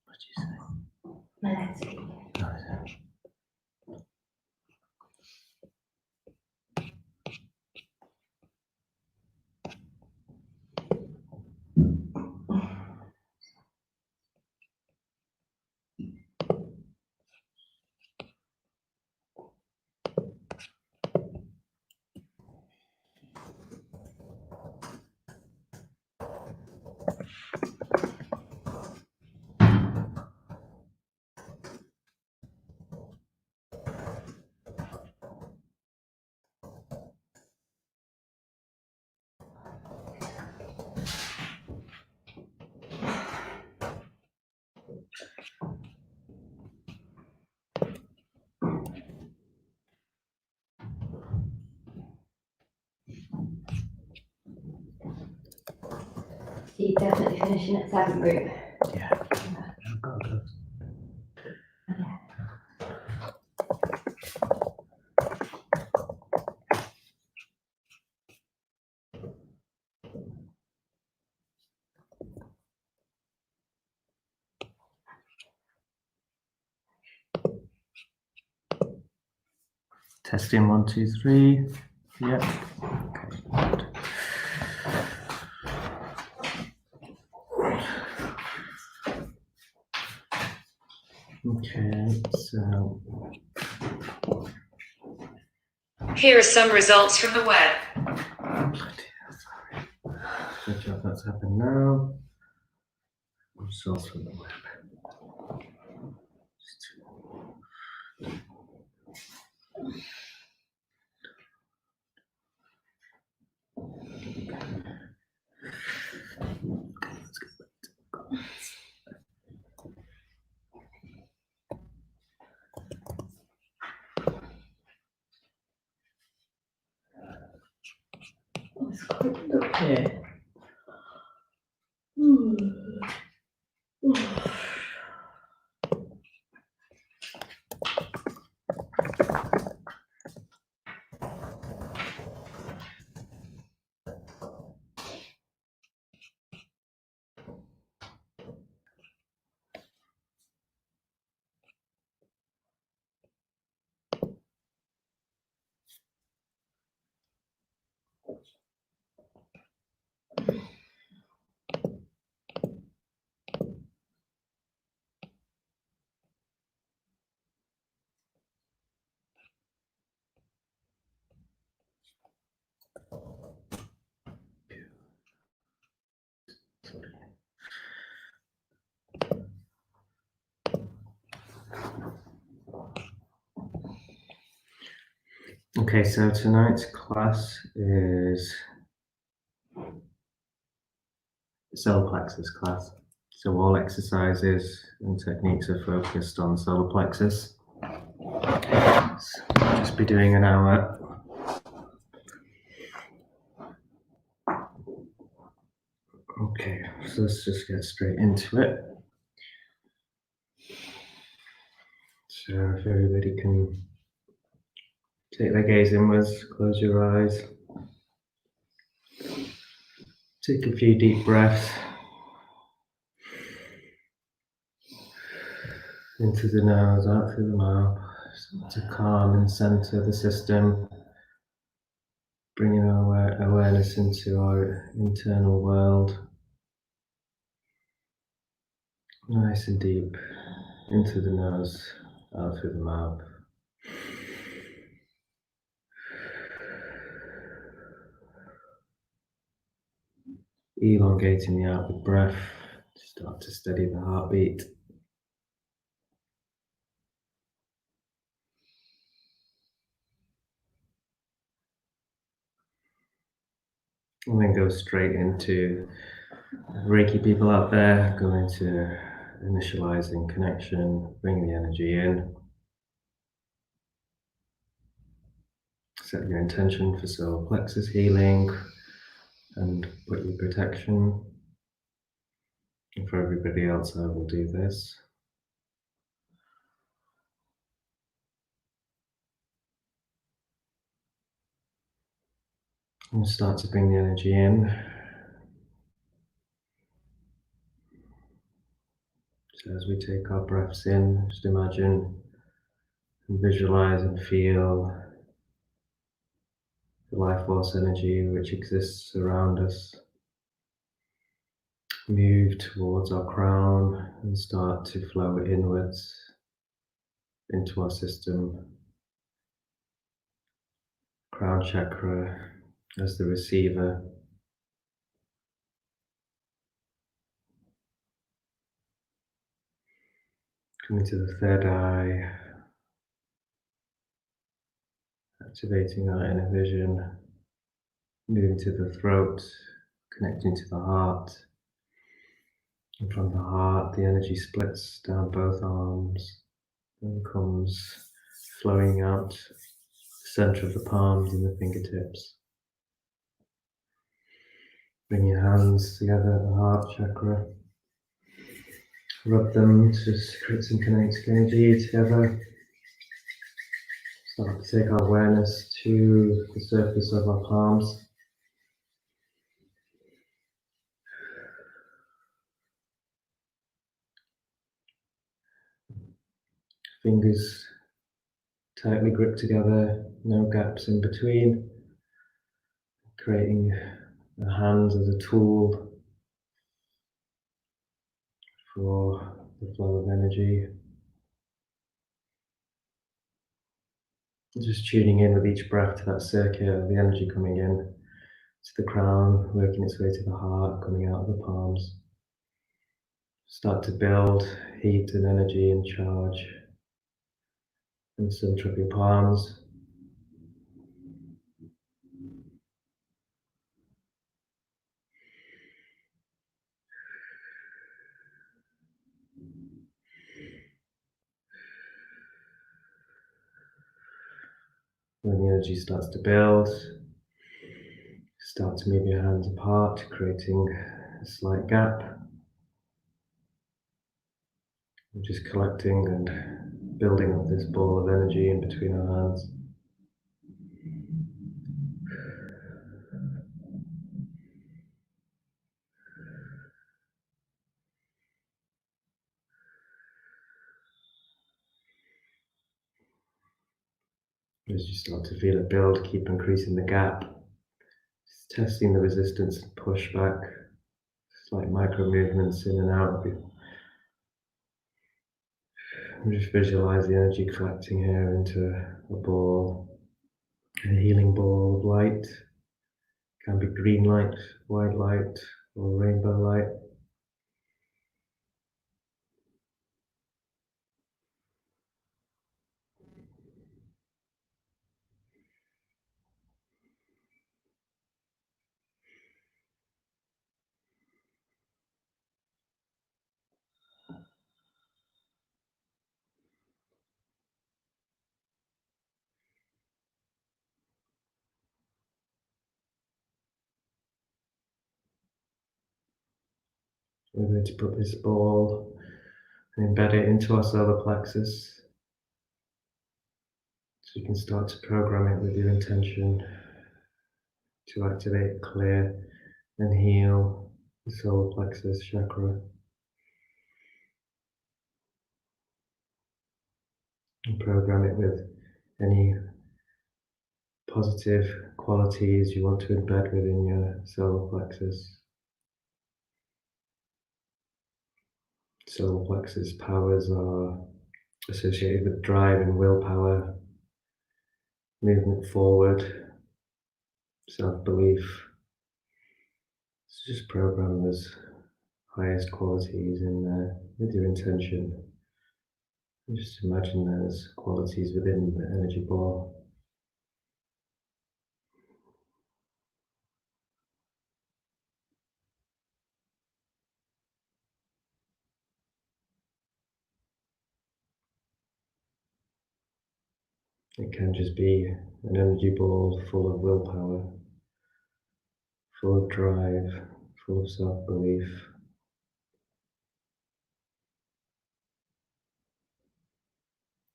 What did you say? My legs are weak. Oh, is it? So you're definitely finishing at 7 root. Yeah. I've got to go. Okay. Testing 1, 2, 3. Yeah. Okay. Good. Okay, so Here are some results from the web. good job, that's happened now. Results from the web. Let's quick look here. Okay, so tonight's class is solar plexus class. So all exercises and techniques are focused on solar plexus. So we'll just be doing an hour. Okay, so let's just get straight into it. So if everybody can take their gaze inwards, close your eyes. Take a few deep breaths into the nose, out through the mouth, to calm and center the system, bringing our awareness into our internal world. Nice and deep, into the nose, out through the mouth. Elongating the out with breath, start to steady the heartbeat. And then go straight into Reiki people out there, go into initializing connection, bring the energy in. Set your intention for solar plexus healing and put your protection. And for everybody else, I will do this. And start to bring the energy in. So as we take our breaths in, just imagine and visualize and feel the life force energy which exists around us move towards our crown and start to flow inwards into our system. Crown chakra as the receiver. Coming to the third eye, activating our inner vision, moving to the throat, connecting to the heart. And from the heart, the energy splits down both arms and comes flowing out the center of the palms and the fingertips. Bring your hands together at the heart chakra. Rub them to create some kinetic energy together. Start to take our awareness to the surface of our palms. Fingers tightly gripped together, no gaps in between. Creating the hands as a tool for the flow of energy. Just tuning in with each breath to that circuit of the energy coming in to the crown, working its way to the heart, coming out of the palms. Start to build heat and energy and charge in the center of your palms. When the energy starts to build, start to move your hands apart, creating a slight gap. And just collecting and building up this ball of energy in between our hands. As you start to feel it build, keep increasing the gap. Just testing the resistance and push back. Slight micro movements in and out. And just visualize the energy collecting here into a ball, a healing ball of light. It can be green light, white light, or rainbow light. We're going to put this ball and embed it into our solar plexus. So you can start to program it with your intention to activate, clear, and heal the solar plexus chakra. And program it with any positive qualities you want to embed within your solar plexus. Solar plexus powers are associated with drive and willpower, movement forward, self-belief. So just program those highest qualities in there with your intention. And just imagine those qualities within the energy ball. It can just be an energy ball full of willpower, full of drive, full of self-belief.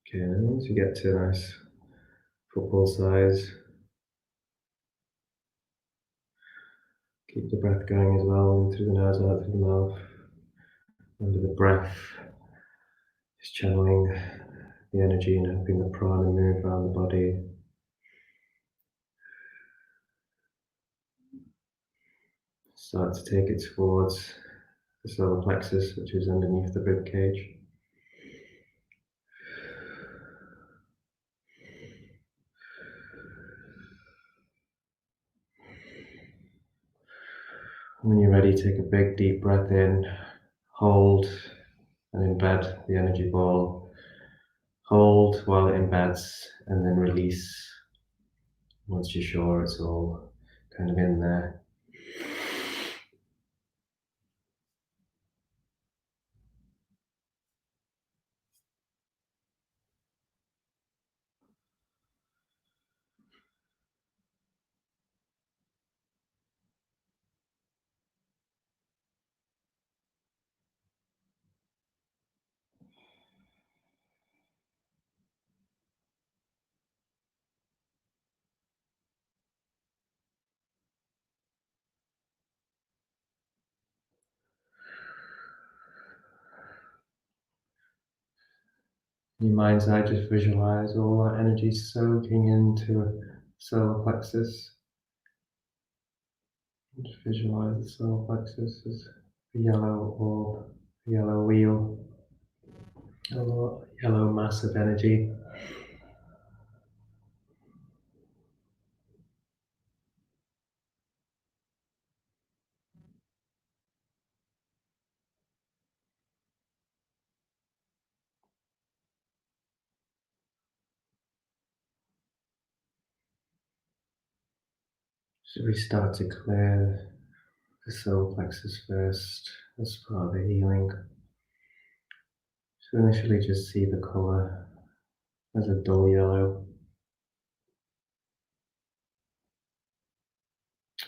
Okay, and once you get to a nice football size, Keep the breath going as well, in through the nose, out through the mouth. Under the breath, just channeling the energy and helping the prana move around the body. Start to take it towards the solar plexus, which is underneath the rib cage. When you're ready, take a big deep breath in, hold and embed the energy ball. Hold while it embeds and then release once you're sure it's all kind of in there. In your mind's eye, just visualize all that energy soaking into solar plexus. Just visualize the solar plexus as a yellow orb, a yellow wheel, a yellow mass of energy. So we start to clear the solar plexus first as part of the healing. So initially just see the colour as a dull yellow.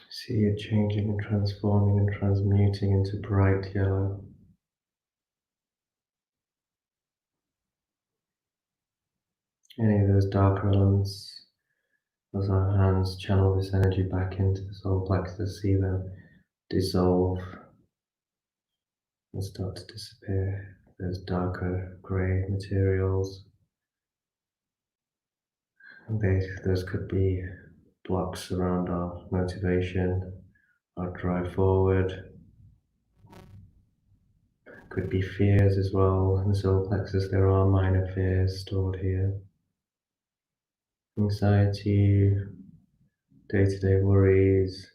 See it changing and transforming and transmuting into bright yellow. Any of those darker elements, as our hands channel this energy back into the solar plexus, see them dissolve and start to disappear. Those darker grey materials. And those could be blocks around our motivation, our drive forward. Could be fears as well. In the solar plexus, there are minor fears stored here. Anxiety, day-to-day worries.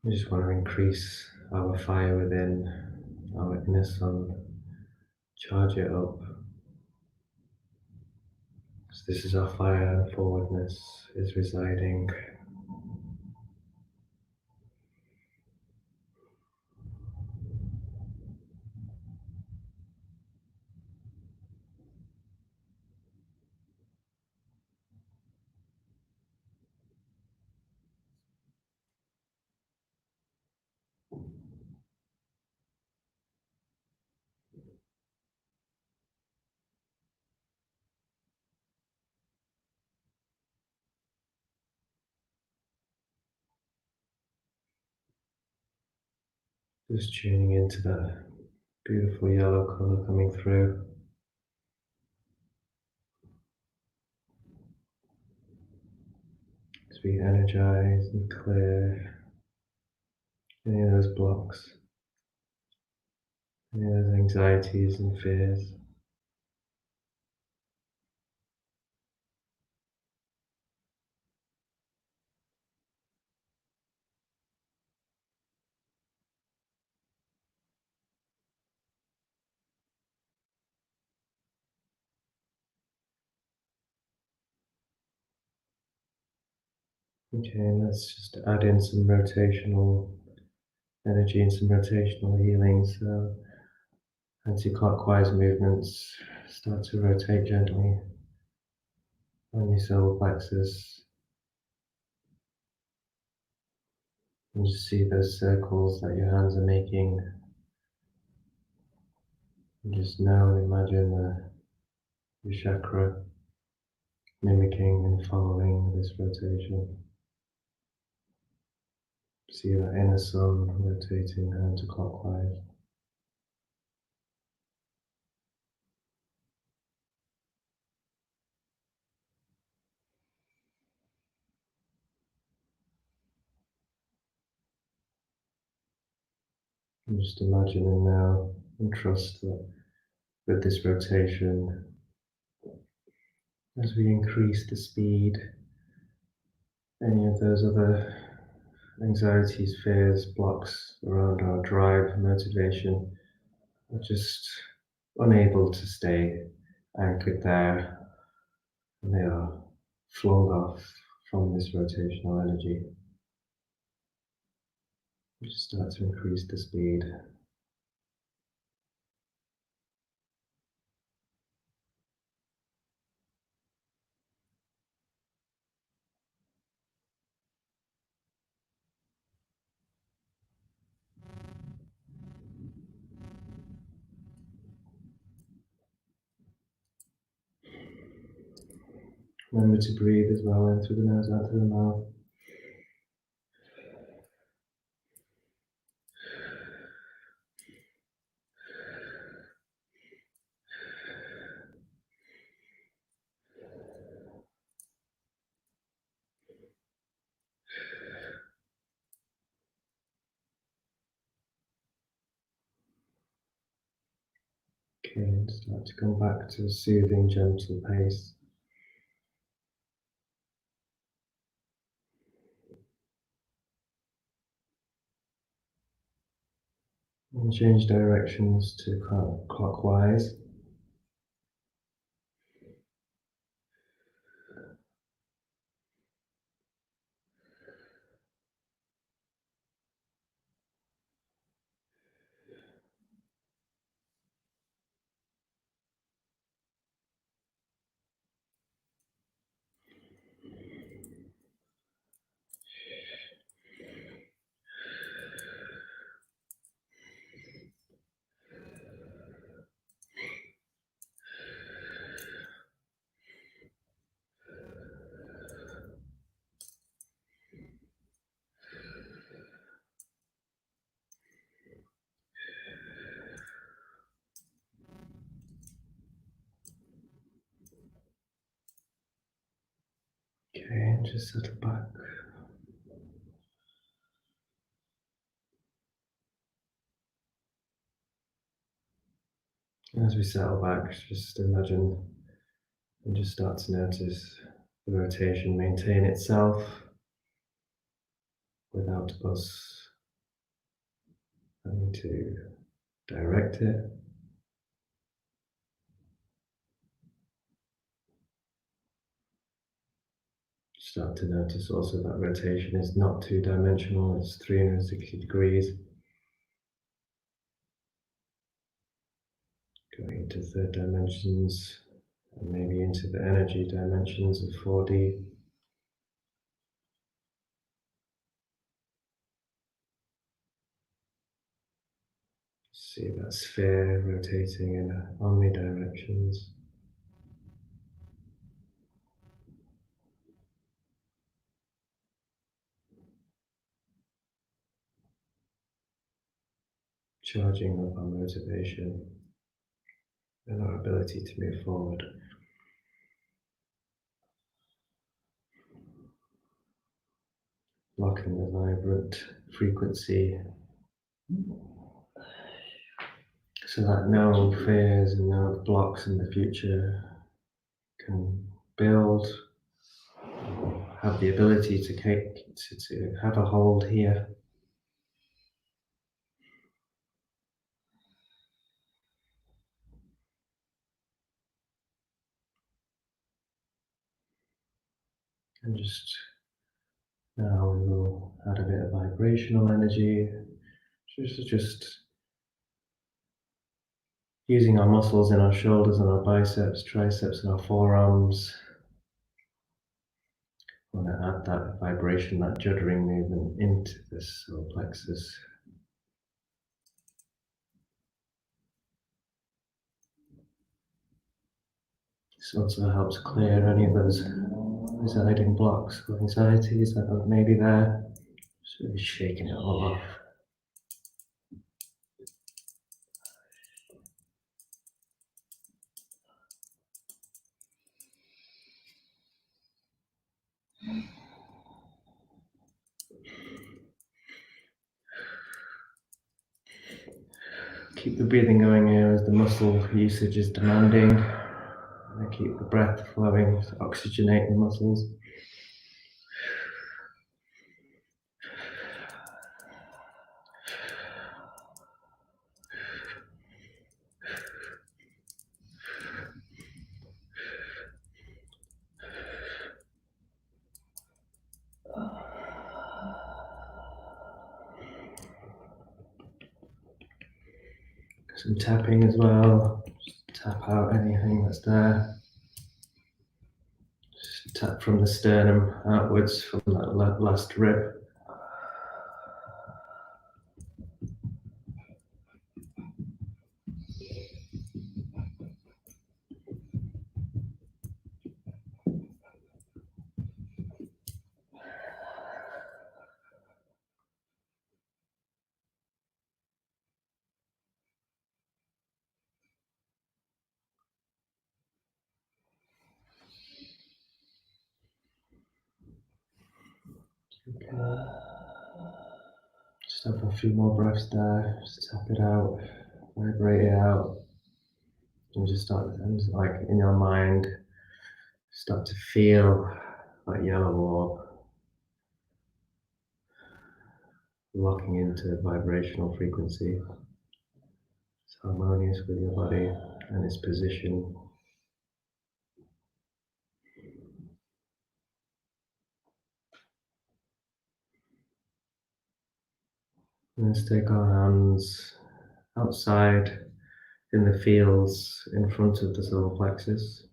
We just want to increase our fire within, our witness on, charge it up. So this is our fire and forwardness is residing. Just tuning into that beautiful yellow colour coming through. As we energize and clear any of those blocks, any of those anxieties and fears. Okay, and let's just add in some rotational energy and some rotational healing. So anti-clockwise movements, start to rotate gently on your solar plexus. And just see those circles that your hands are making. And just know and imagine your chakra mimicking and following this rotation. See that inner sun rotating counterclockwise. And just imagining now and trust that with this rotation, as we increase the speed, any of those other anxieties, fears, blocks around our drive, motivation are just unable to stay anchored there, and they are flung off from this rotational energy. We just start to increase the speed. Remember to breathe as well, in through the nose, out through the mouth. Okay, and start to come back to a soothing, gentle pace. And change directions to clockwise. Okay, and just settle back. As we settle back, just imagine and just start to notice the rotation maintain itself without us having to direct it. Start to notice also that rotation is not two-dimensional, it's 360 degrees. Going into third dimensions and maybe into the energy dimensions of 4D. See that sphere rotating in omnidirections. Charging up our motivation and our ability to move forward. Locking the vibrant frequency so that no fears and no blocks in the future can build, have the ability to have a hold here. And just now we will add a bit of vibrational energy, just using our muscles in our shoulders and our biceps, triceps and our forearms. I want to add that vibration, that juddering movement into this solar plexus. This also helps clear any of those residing blocks or anxieties that may be there. Just really shaking it all off. Keep the breathing going here as the muscle usage is demanding. And keep the breath flowing to oxygenate the muscles. Some tapping as well. Just tap out anything that's there. Just tap from the sternum outwards from that last rib. Okay. Just have a few more breaths there. Just tap it out, vibrate it out, and just start, and like in your mind, start to feel that yellow orb locking into vibrational frequency. It's harmonious with your body and its position. Let's take our hands outside in the fields in front of the solar plexus.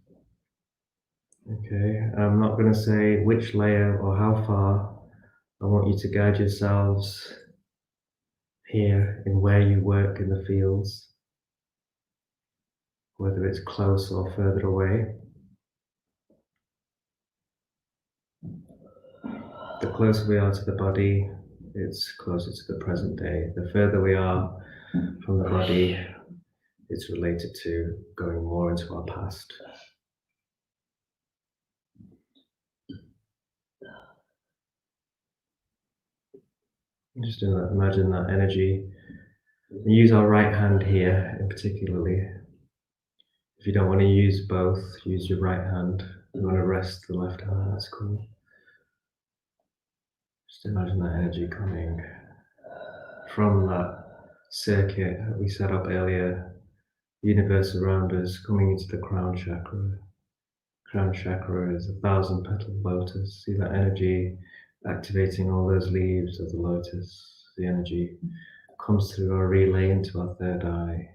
Okay, I'm not going to say which layer or how far. I want you to guide yourselves here in where you work in the fields, whether it's close or further away. The closer we are to the body, it's closer to the present day. The further we are from the body, it's related to going more into our past. Just imagine that energy. Use our right hand here in particularly. If you don't want to use both, use your right hand. If you want to rest the left hand, that's cool. Just imagine that energy coming from that circuit that we set up earlier, the universe around us, coming into the crown chakra. Crown chakra is 1,000-petaled lotus. See that energy activating all those leaves of the lotus. The energy comes through our relay into our third eye,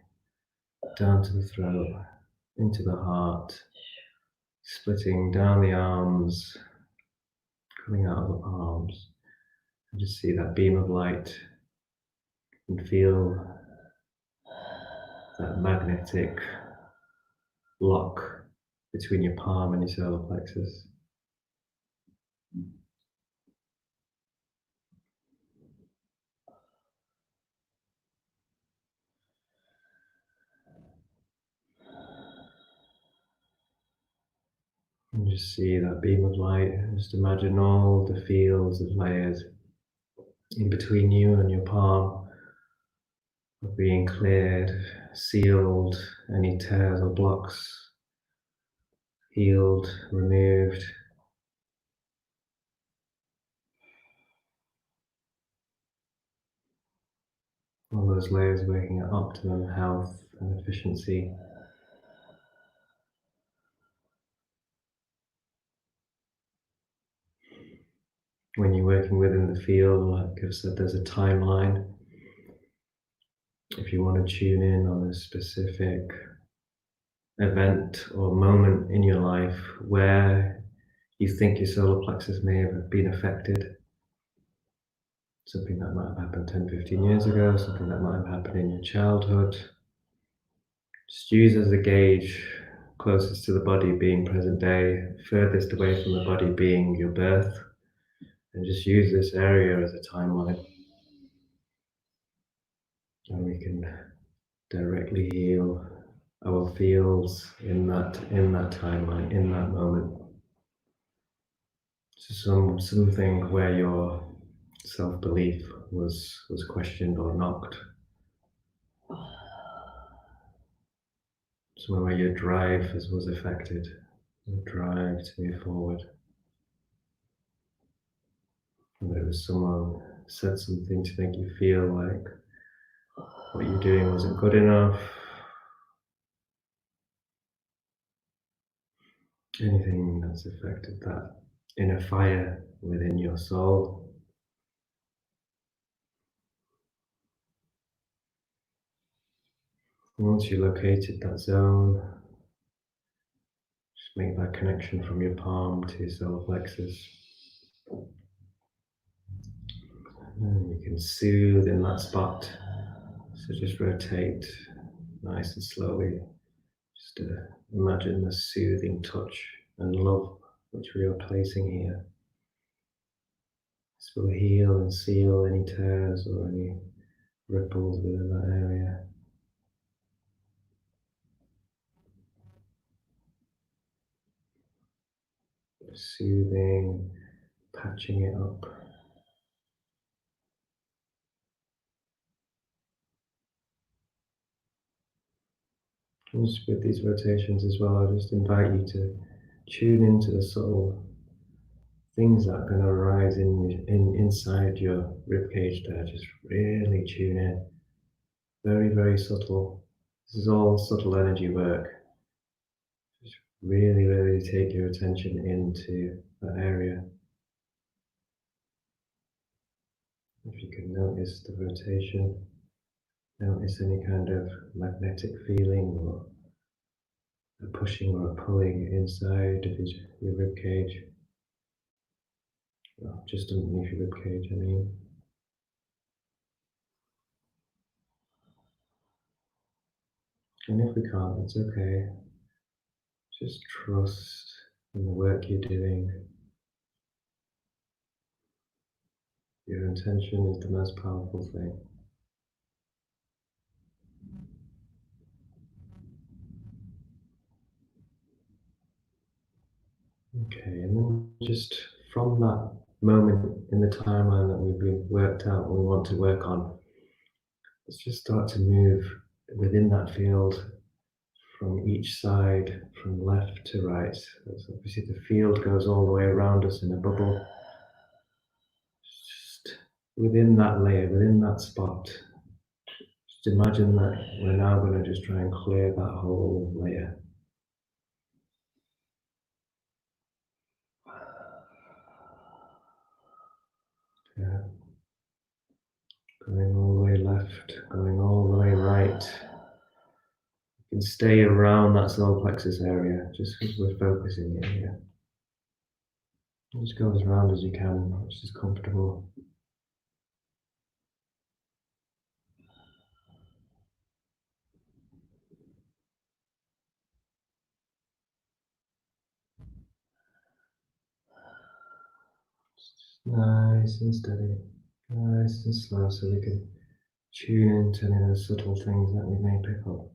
down to the throat, into the heart, splitting down the arms, coming out of the palms. And just see that beam of light and feel that magnetic lock between your palm and your solar plexus. And just see that beam of light. Just imagine all the fields of layers in between you and your palm are being cleared, sealed, any tears or blocks healed, removed. All those layers working at optimum health and efficiency. When you're working within the field, like I've said, there's a timeline. If you want to tune in on a specific event or moment in your life where you think your solar plexus may have been affected, something that might have happened 10, 15 years ago, something that might have happened in your childhood, just use as a gauge closest to the body being present day, furthest away from the body being your birth, and just use this area as a timeline. And we can directly heal our fields in that timeline, in that moment. So something where your self-belief was questioned or knocked. Somewhere where your drive was affected, your drive to move forward. Whether it was someone said something to make you feel like what you're doing wasn't good enough. Anything that's affected that inner fire within your soul. Once you located that zone, just make that connection from your palm to your solar plexus. And you can soothe in that spot. So just rotate nice and slowly. Just imagine the soothing touch and love which we are placing here. This will heal and seal any tears or any ripples within that area. Soothing, patching it up. Just with these rotations as well, I just invite you to tune into the subtle things that are going to arise inside your ribcage there. Just really tune in. Very, very subtle. This is all subtle energy work. Just really, really take your attention into that area. If you can notice the rotation, notice any kind of magnetic feeling or a pushing or a pulling inside of your rib cage. Well, just underneath your rib cage, I mean. And if we can't, it's okay. Just trust in the work you're doing. Your intention is the most powerful thing. Okay, and then just from that moment in the timeline that we've worked out what we want to work on, let's just start to move within that field from each side, from left to right. So obviously the field goes all the way around us in a bubble. Just within that layer, within that spot, just imagine that we're now going to just try and clear that whole layer. Yeah. Going all the way left, going all the way right. You can stay around that solar plexus area just because we're focusing it here. Just go as round as you can, which is comfortable. Just nice and steady, nice and slow, so we can tune into any of those subtle things that we may pick up.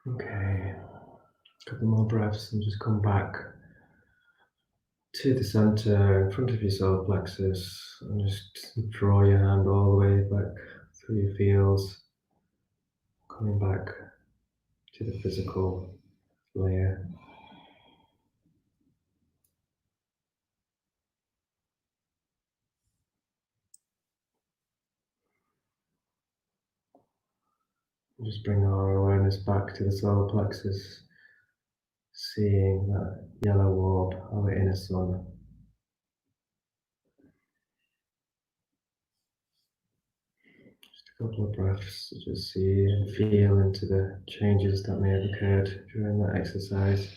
Okay, a couple more breaths and just come back to the center in front of your solar plexus and just draw your hand all the way back through your fields, coming back to the physical layer. Just bring our awareness back to the solar plexus, seeing that yellow orb, our inner sun. Just a couple of breaths to just see and feel into the changes that may have occurred during that exercise.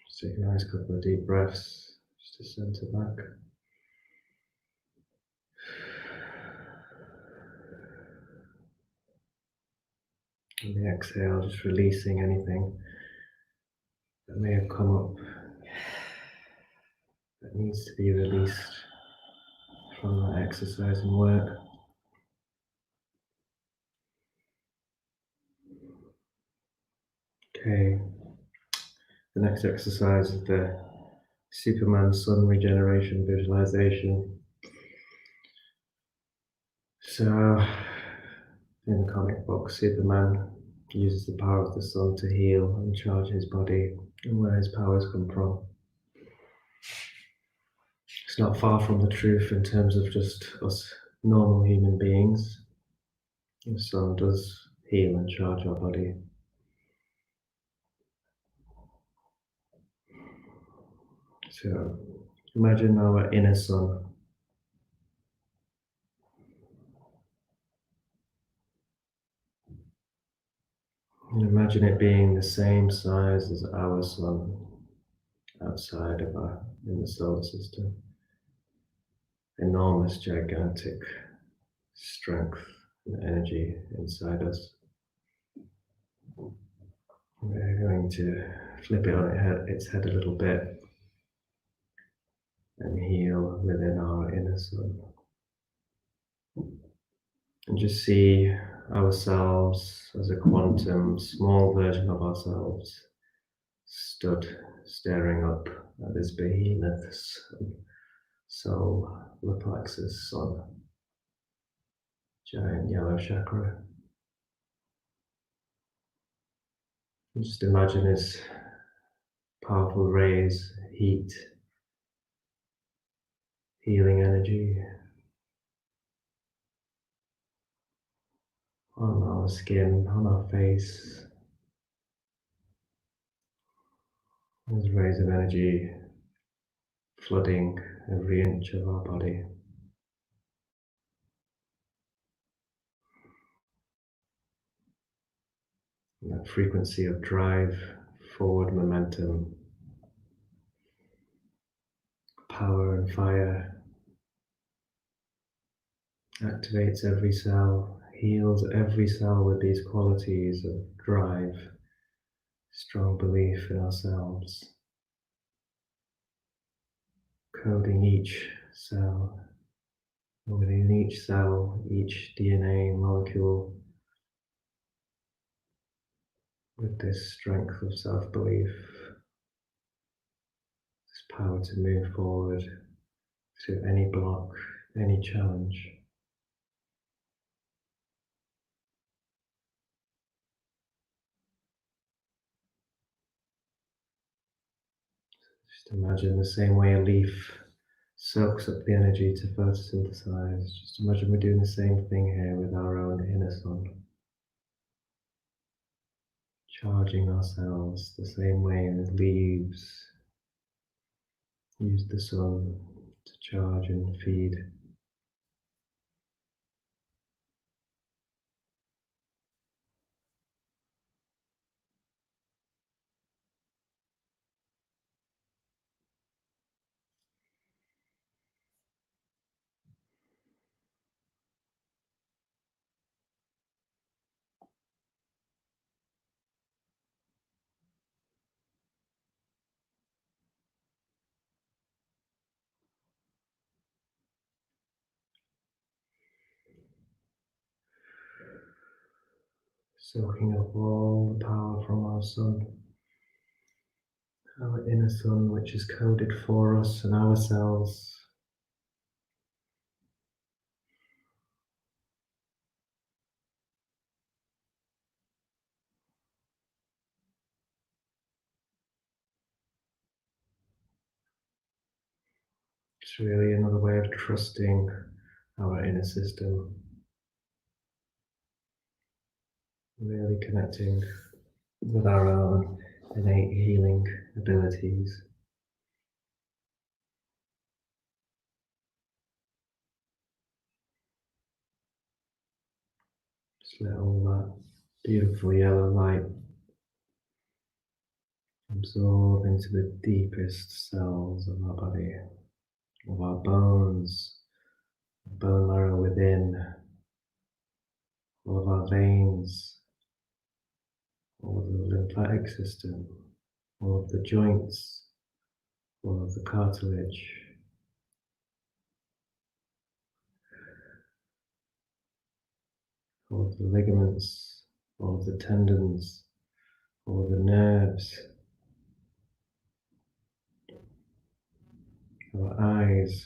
Just take a nice couple of deep breaths just to center back. And the exhale, just releasing anything that may have come up that needs to be released from that exercise and work. Okay, the next exercise is the Superman Sun Regeneration visualization. So, in the comic book, Superman uses the power of the sun to heal and charge his body, and where his powers come from. It's not far from the truth in terms of just us normal human beings. The sun does heal and charge our body. So imagine our inner sun. And imagine it being the same size as our sun outside of in the solar system. Enormous, gigantic strength and energy inside us. We're going to flip it on its head a little bit and heal within our inner sun. And just see ourselves as a quantum, small version of ourselves, stood staring up at this behemoth soul, the Plexus sun, giant yellow chakra. And just imagine its powerful rays, heat, healing energy on our skin, on our face. Those rays of energy flooding every inch of our body. And that frequency of drive, forward momentum, power and fire activates every cell, heals every cell with these qualities of drive, strong belief in ourselves, coding each cell, and within each cell, each DNA molecule, with this strength of self-belief, this power to move forward to any block, any challenge. Just imagine the same way a leaf soaks up the energy to photosynthesize. Just imagine we're doing the same thing here with our own inner sun. Charging ourselves the same way as leaves use the sun to charge and feed. Soaking up all the power from our sun, our inner sun, which is coded for us and ourselves. It's really another way of trusting our inner system, really connecting with our own innate healing abilities. Just let all that beautiful yellow light absorb into the deepest cells of our body, of our bones, bone marrow within, all of our veins, all of the lymphatic system, all of the joints, all of the cartilage, all of the ligaments, all of the tendons, all of the nerves, our eyes,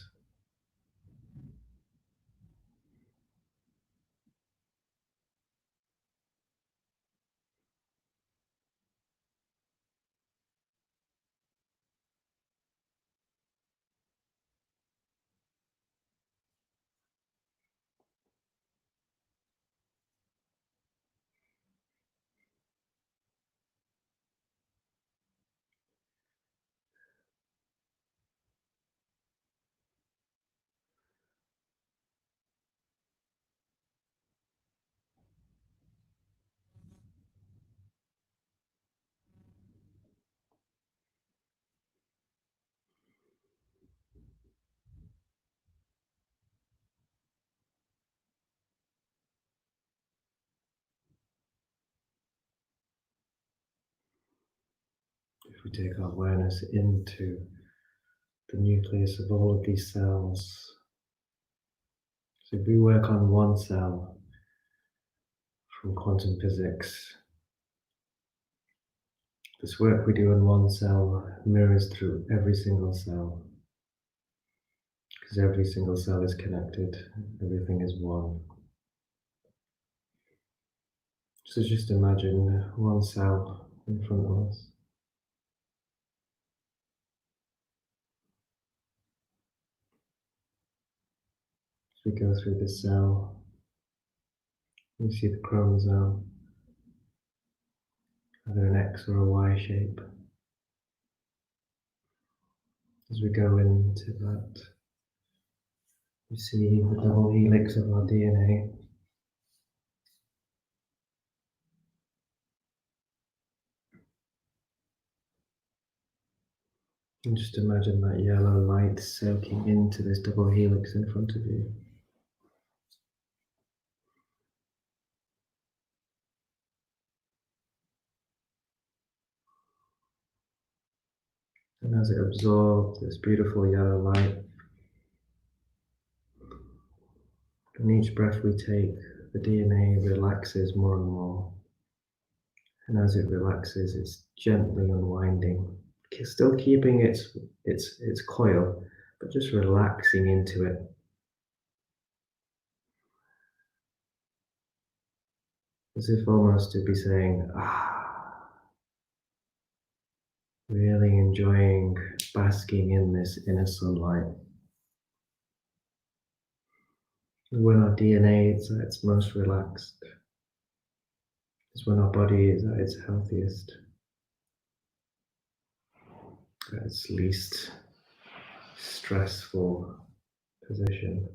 if we take our awareness into the nucleus of all of these cells. So if we work on one cell from quantum physics, this work we do in one cell mirrors through every single cell, because every single cell is connected, everything is one. So just imagine one cell in front of us. As we go through this cell, you see the chromosome, either an X or a Y shape. As we go into that, we see the double helix of our DNA. And just imagine that yellow light soaking into this double helix in front of you. And as it absorbs this beautiful yellow light, and each breath we take, the DNA relaxes more and more. And as it relaxes, it's gently unwinding, still keeping its coil, but just relaxing into it. As if almost to be saying, really enjoying basking in this inner sunlight. When our DNA is at its most relaxed, is when our body is at its healthiest, at its least stressful position.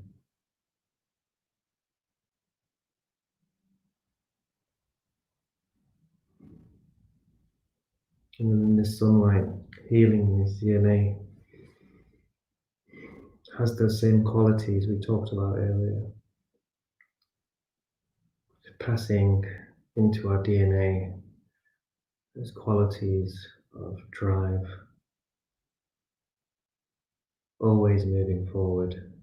And then this sunlight healing this DNA has those same qualities we talked about earlier. Passing into our DNA, those qualities of drive, always moving forward,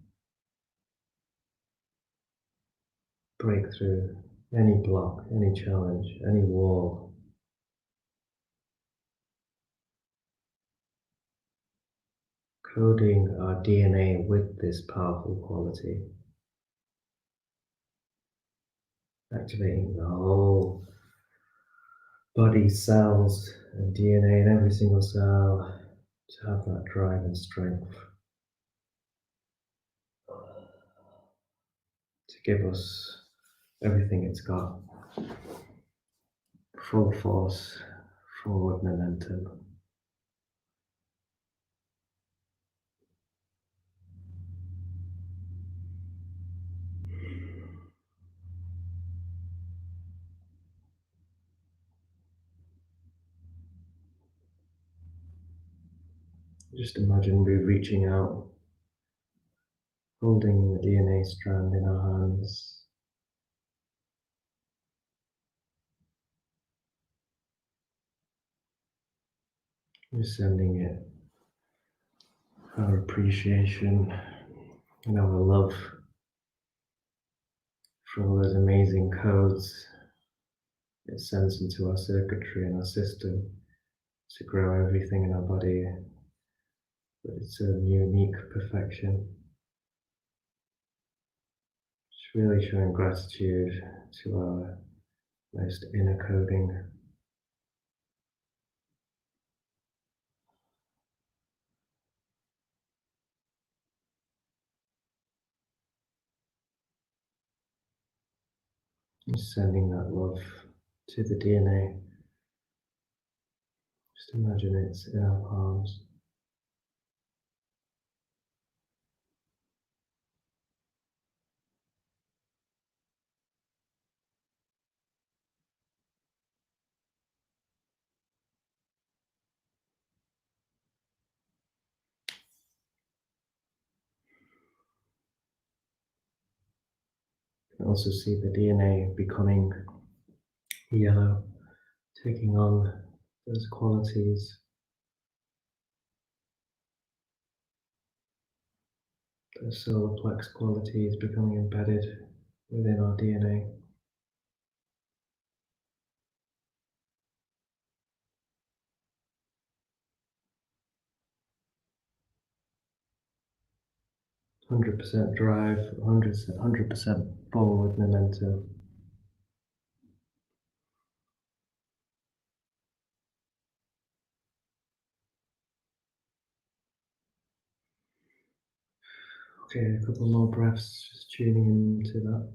break through any block, any challenge, any wall. Coding our DNA with this powerful quality, activating the whole body, cells, and DNA in every single cell to have that drive and strength. give us everything it's got. Full force, forward momentum. Just imagine we're reaching out, holding the DNA strand in our hands. We're sending it our appreciation and our love for all those amazing codes it sends into our circuitry and our system to grow everything in our body with its own unique perfection. Just really showing gratitude to our most inner coding. And sending that love to the DNA. Just imagine it's in our palms. You can also see the DNA becoming yellow, taking on those qualities, those solar plex qualities becoming embedded within our DNA. %100% drive, 100% forward momentum. Okay, a couple more breaths, just tuning into that.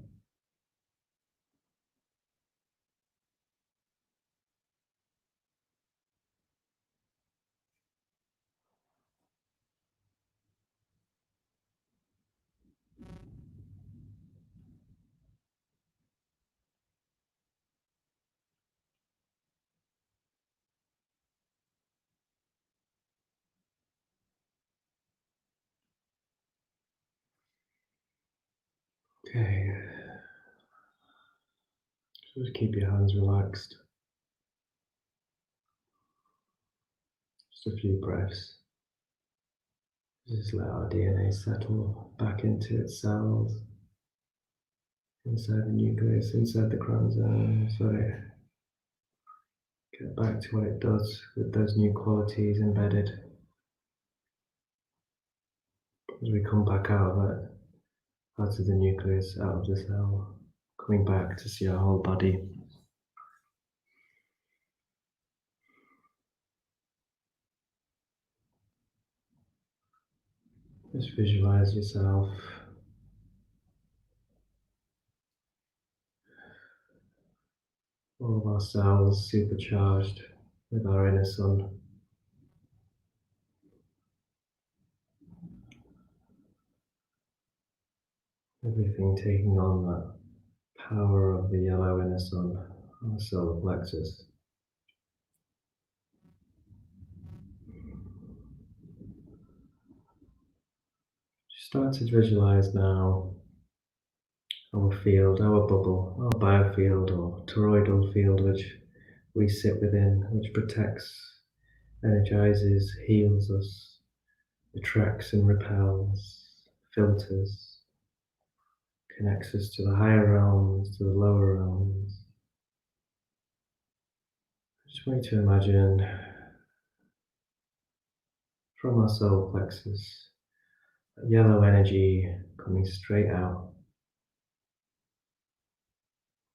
Okay, just keep your hands relaxed. Just a few breaths. Just let our DNA settle back into its cells, inside the nucleus, inside the chromosome, so it get back to what it does with those new qualities embedded. As we come back out of it, out of the nucleus, out of the cell, coming back to see our whole body. Just visualize yourself all of our cells supercharged with our inner sun. Everything taking on that power of the yellow inner sun, our solar plexus. Start to visualize now our field, our bubble, our biofield or toroidal field, which we sit within, which protects, energizes, heals us, attracts and repels, filters, connects us to the higher realms, to the lower realms. Just want you to imagine from our solar plexus, yellow energy coming straight out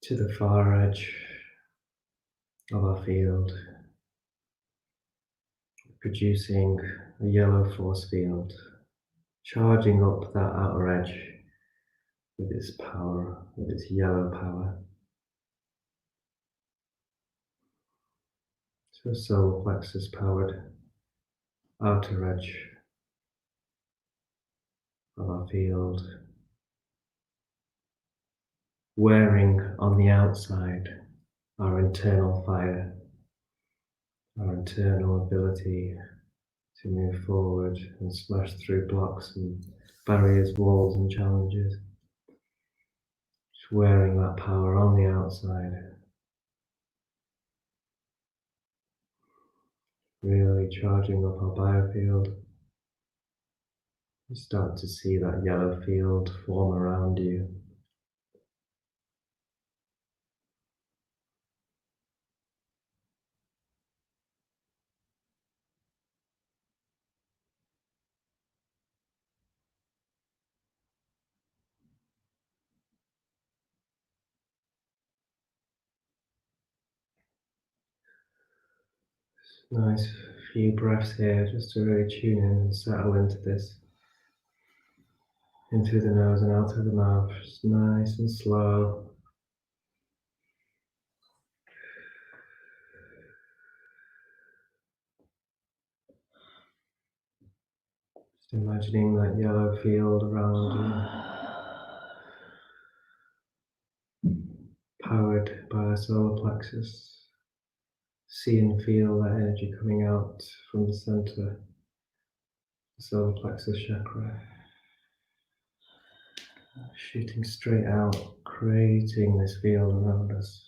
to the far edge of our field, producing a yellow force field, charging up that outer edge with its power, with its yellow power. So solar plexus powered outer edge of our field, wearing on the outside our internal fire, our internal ability to move forward and smash through blocks and barriers, walls and challenges. Just wearing that power on the outside, really charging up our biofield. You start to see that yellow field form around you. Nice few breaths here just to really tune in and settle into this. In through the nose and out through the mouth, just nice and slow. Just imagining that yellow field around you, powered by the solar plexus. See and feel that energy coming out from the center, the solar plexus chakra, shooting straight out, creating this field around us.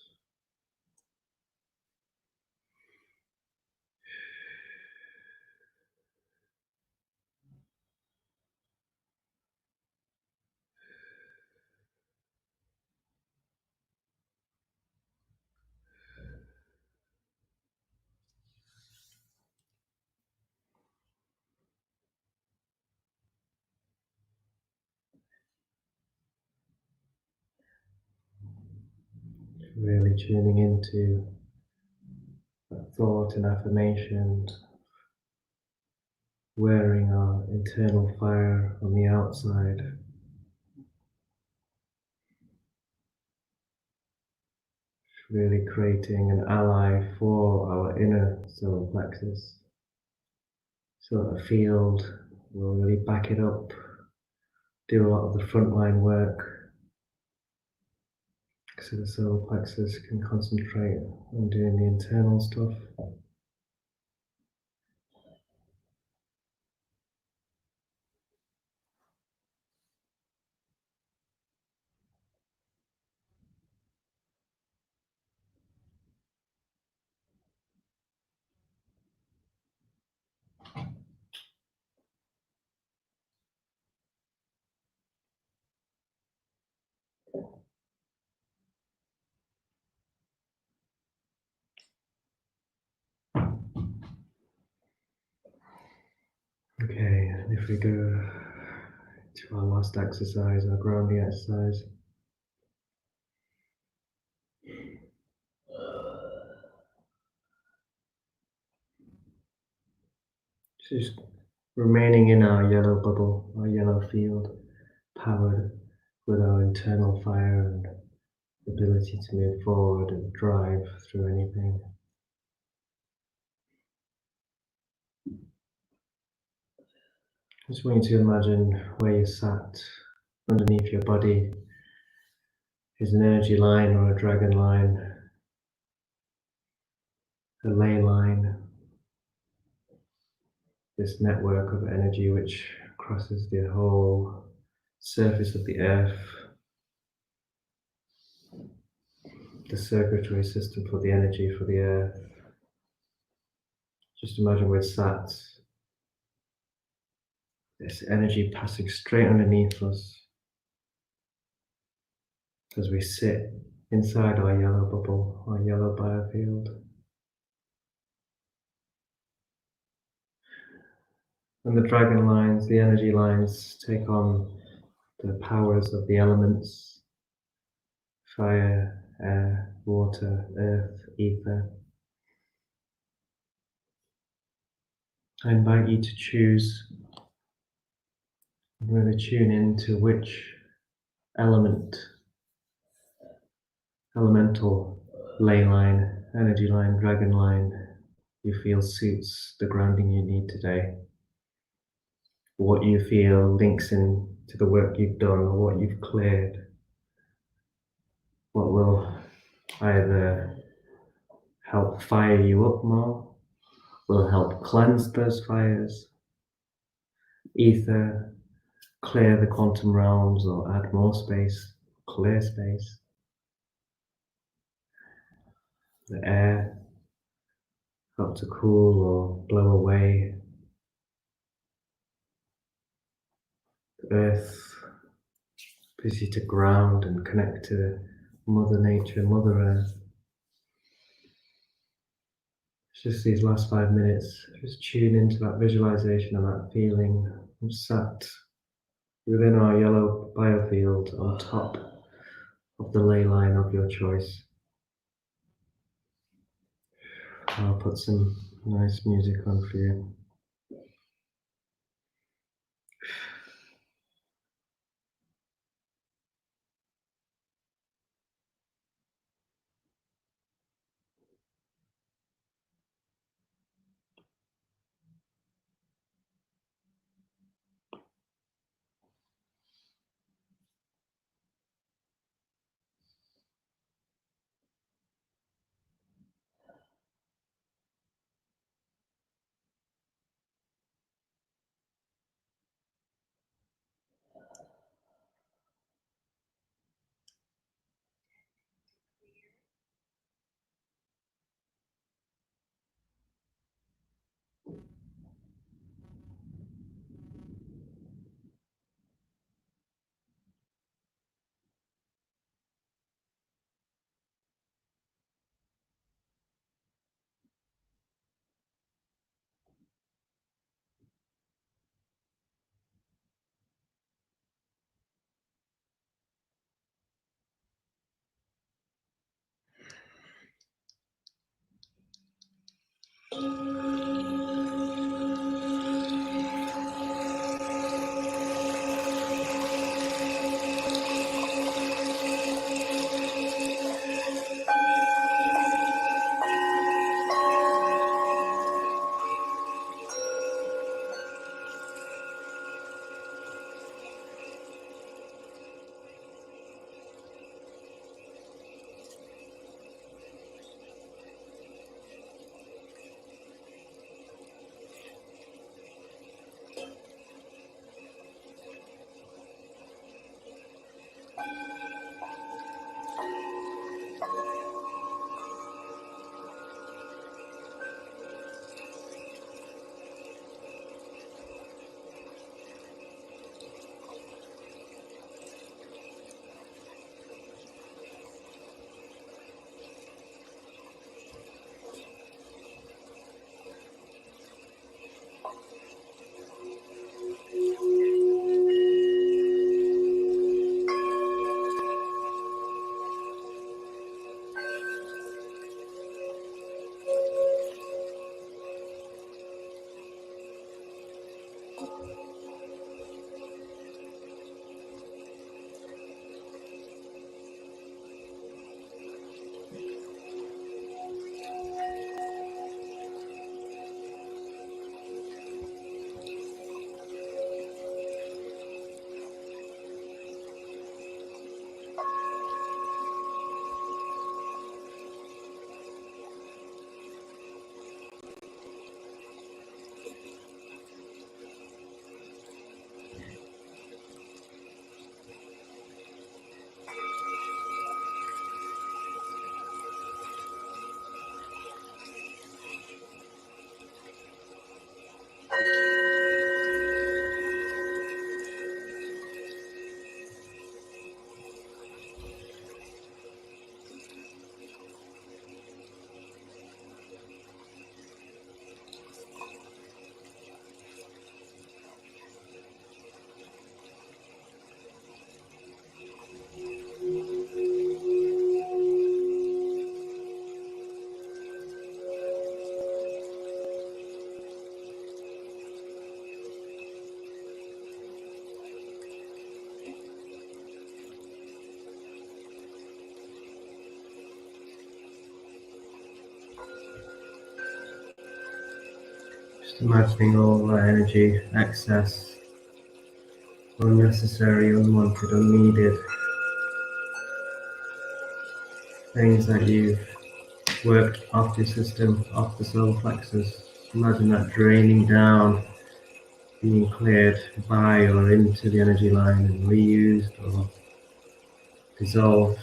Really tuning into that thought and affirmation, wearing our internal fire on the outside, really creating an ally for our inner solar plexus, so that the field will really back it up, do a lot of the frontline work, so the solar plexus can concentrate on doing the internal stuff. Okay, and if we go to our last exercise, our grounding exercise, just remaining in our yellow bubble, our yellow field, powered with our internal fire and ability to move forward and drive through anything. Just want you to imagine where you sat. Underneath your body is an energy line or a dragon line, a ley line, this network of energy which crosses the whole surface of the earth, the circulatory system for the energy for the earth. Just imagine we're sat, this energy passing straight underneath us as we sit inside our yellow bubble, our yellow biofield. And the dragon lines, the energy lines, take on the powers of the elements: fire, air, water, earth, ether. I invite you to choose, really tune in to which elemental ley line, energy line, dragon line you feel suits the grounding you need today. What you feel links in to the work you've done or what you've cleared. What will either help fire you up more, will help cleanse those fires, ether, clear the quantum realms or add more space, clear space. The air, help to cool or blow away. The earth, busy to ground and connect to Mother Nature, Mother Earth. It's just these last 5 minutes, just tune into that visualization and that feeling. I'm sat within our yellow biofield on top of the ley line of your choice. I'll put some nice music on for you. Just imagining all that energy, excess, unnecessary, unwanted, unneeded, things that you've worked off your system, off the solar plexus. Imagine that draining down, being cleared by or into the energy line and reused or dissolved.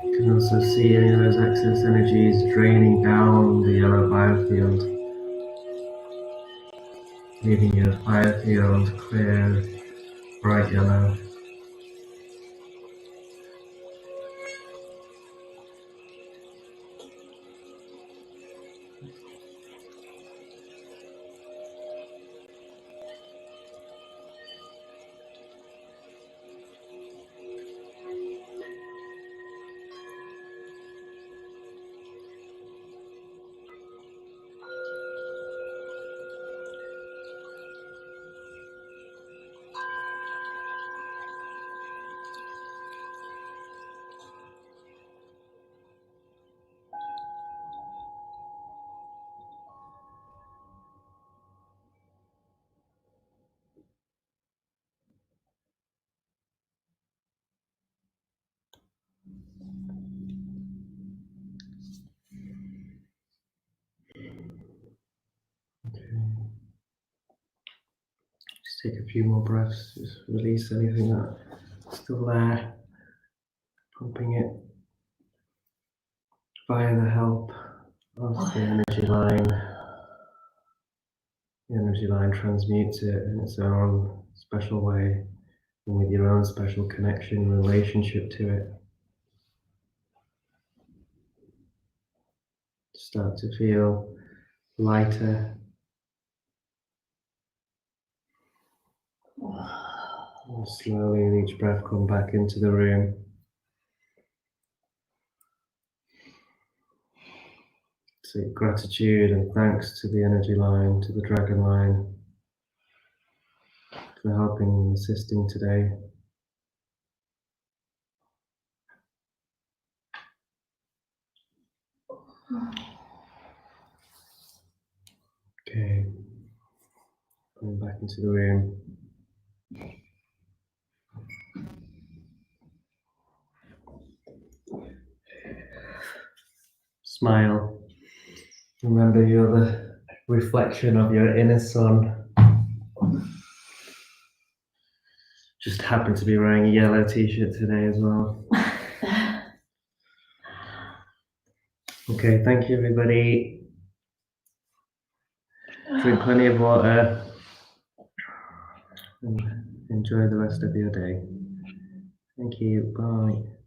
You can also see any of those excess energies draining down the yellow biofield, leaving your biofield clear, bright yellow. Just take a few more breaths, just release anything that's still there, pumping it via the help of the energy line. The energy line transmutes it in its own special way and with your own special connection, relationship to it. Start to feel lighter. And slowly with each breath come back into the room. Say gratitude and thanks to the energy line, to the dragon line, for helping and assisting today. Okay, coming back into the room. Smile. Remember, you're the reflection of your inner sun. Just happened to be wearing a yellow t-shirt today as well. Okay, thank you everybody. Drink plenty of water and enjoy the rest of your day. Thank you, bye.